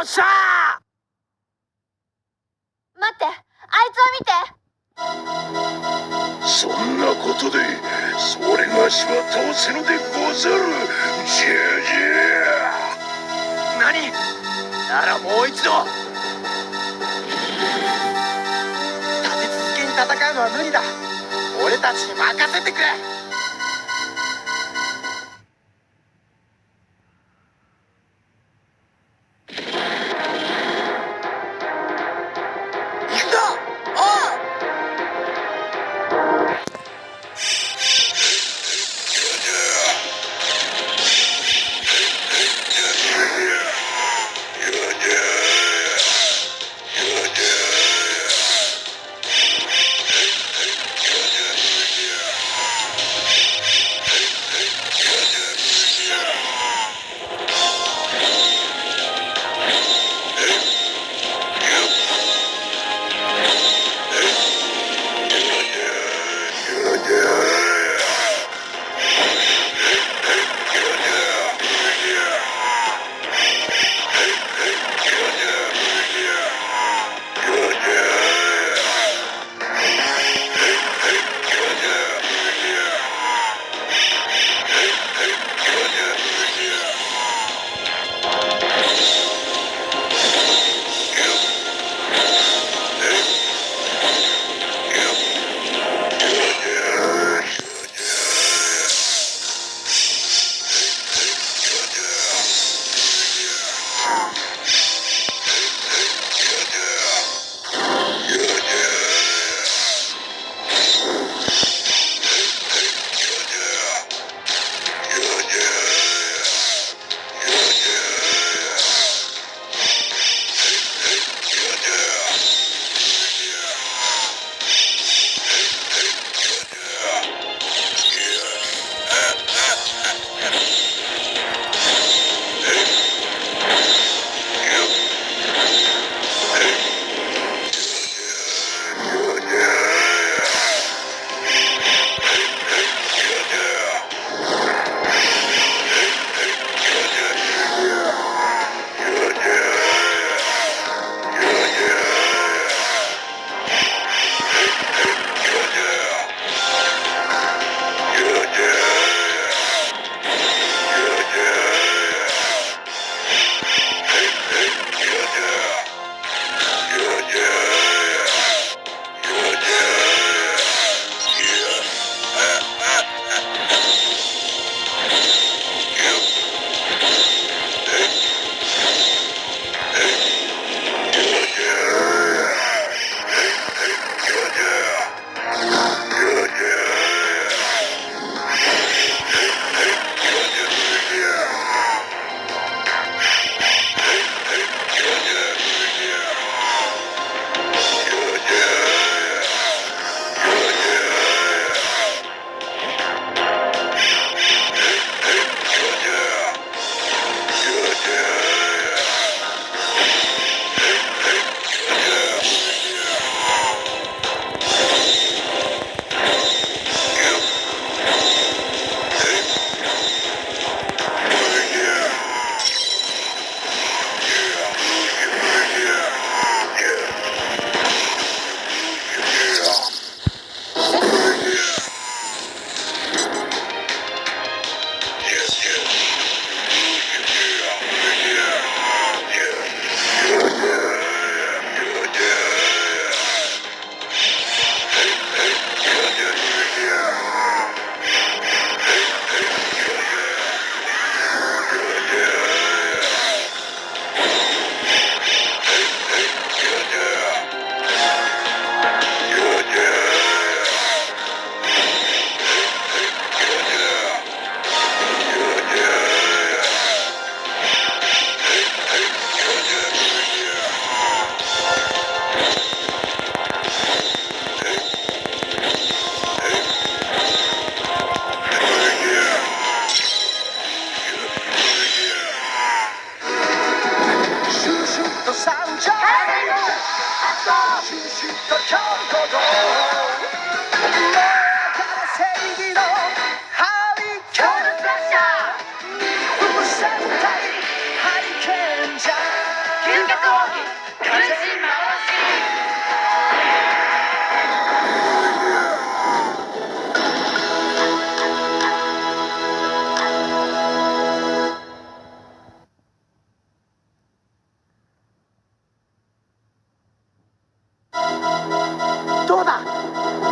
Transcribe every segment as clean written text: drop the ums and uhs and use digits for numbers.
っしゃ待って、あいつを見て。そんなことでそれがしは倒せぬでござる。じゃじゃ何ならもう一度。立て続けに戦うのは無理だ。俺たちに任せてくれ。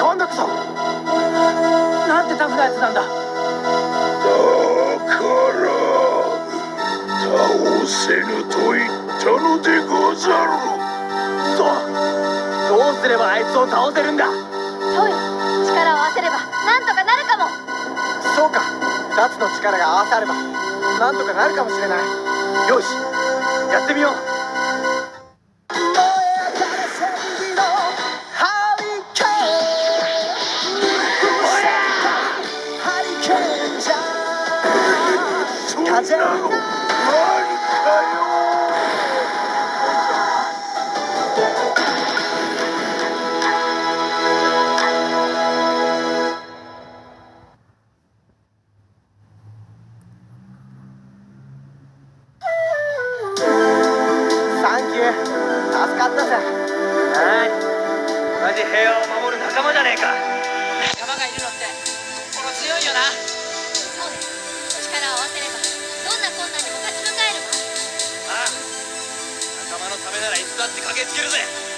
今度こそ。なんてタフなやつなんだ。だから倒せぬと言ったのでござる。そう。どうすればあいつを倒せるんだ。そうよ、力を合わせればなんとかなるかも。そうか、2つの力が合わさればなんとかなるかもしれない。よし、やってみよう。そんなのマジかよ。サンキュー、助かったぜ。はい、同じ平和を守る仲間じゃねえか。仲間がいるのって心強いよな。そうです。力を合わせればどんな困難にも立ち向かえるわ。ああ、仲間のためならいつだって駆けつけるぜ。